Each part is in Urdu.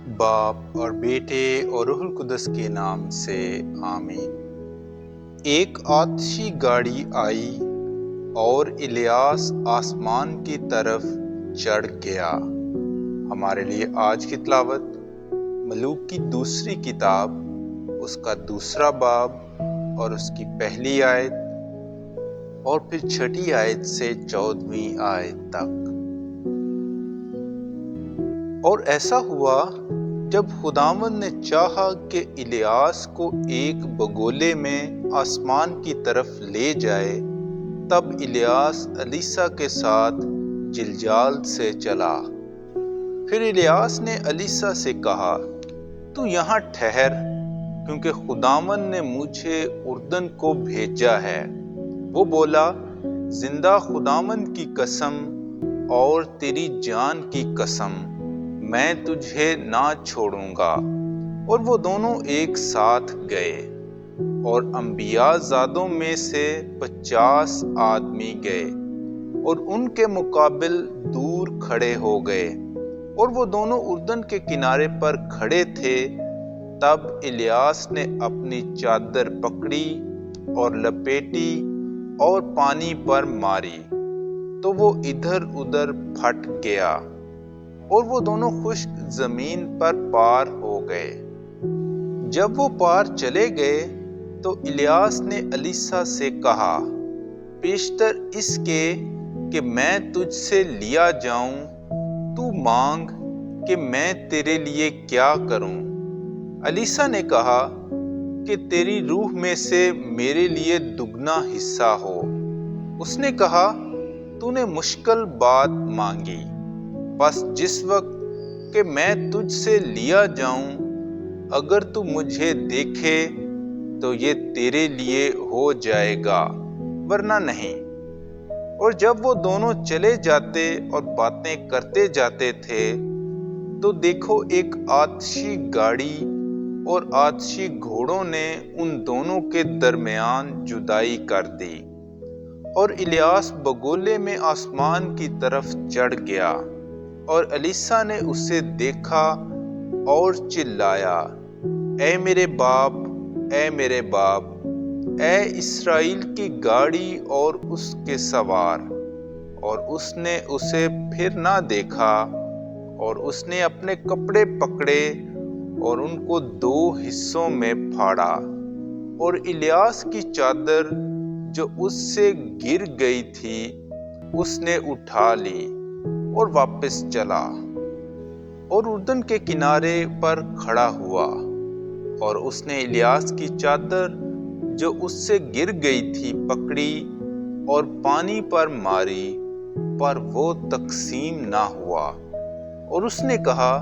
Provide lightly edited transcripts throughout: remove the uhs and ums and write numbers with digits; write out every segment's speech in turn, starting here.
باپ اور بیٹے اور روح القدس کے نام سے آمین۔ ایک آتشی گاڑی آئی اور الیاس آسمان کی طرف چڑھ گیا۔ ہمارے لیے آج کی تلاوت ملوک کی دوسری کتاب، اس کا دوسرا باب اور اس کی پہلی آیت اور پھر چھٹی آیت سے 14ویں آیت تک۔ اور ایسا ہوا جب خداوند نے چاہا کہ الیاس کو ایک بگولے میں آسمان کی طرف لے جائے، تب الیاس الیسا کے ساتھ جلجال سے چلا۔ پھر الیاس نے الیسا سے کہا، تو یہاں ٹھہر، کیونکہ خداوند نے مجھے اردن کو بھیجا ہے۔ وہ بولا، زندہ خداوند کی قسم اور تیری جان کی قسم، میں تجھے نہ چھوڑوں گا۔ اور وہ دونوں ایک ساتھ گئے، اور انبیاء زادوں میں سے 50 آدمی گئے اور ان کے مقابل دور کھڑے ہو گئے، اور وہ دونوں اردن کے کنارے پر کھڑے تھے۔ تب الیاس نے اپنی چادر پکڑی اور لپیٹی اور پانی پر ماری، تو وہ ادھر ادھر پھٹ گیا، اور وہ دونوں خشک زمین پر پار ہو گئے۔ جب وہ پار چلے گئے تو الیاس نے الیسا سے کہا، پیشتر اس کے کہ میں تجھ سے لیا جاؤں، تو مانگ کہ میں تیرے لیے کیا کروں۔ الیسا نے کہا کہ تیری روح میں سے میرے لیے دگنا حصہ ہو۔ اس نے کہا، تو نے مشکل بات مانگی، پس جس وقت کہ میں تجھ سے لیا جاؤں، اگر تو مجھے دیکھے تو یہ تیرے لیے ہو جائے گا، ورنہ نہیں۔ اور جب وہ دونوں چلے جاتے اور باتیں کرتے جاتے تھے، تو دیکھو ایک آتشی گاڑی اور آتشی گھوڑوں نے ان دونوں کے درمیان جدائی کر دی، اور الیاس بگولے میں آسمان کی طرف چڑھ گیا، اور الیسا نے اسے دیکھا اور چلایا، اے میرے باپ، اے میرے باپ، اے اسرائیل کی گاڑی اور اس کے سوار۔ اور اس نے اسے پھر نہ دیکھا، اور اس نے اپنے کپڑے پکڑے اور ان کو 2 حصوں میں پھاڑا، اور الیاس کی چادر جو اس سے گر گئی تھی اس نے اٹھا لی اور واپس چلا، اور اردن کے کنارے پر کھڑا ہوا۔ اور اس نے الیاس کی چادر جو اس سے گر گئی تھی پکڑی اور پانی پر ماری، پر وہ تقسیم نہ ہوا۔ اور اس نے کہا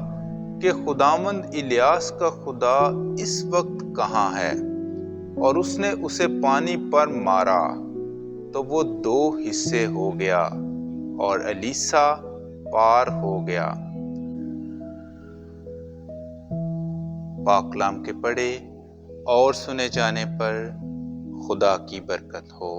کہ خداوند الیاس کا خدا اس وقت کہاں ہے؟ اور اس نے اسے پانی پر مارا، تو وہ 2 حصے ہو گیا، اور الیسا پار ہو گیا۔ پاک کلام کے پڑھے اور سنے جانے پر خدا کی برکت ہو۔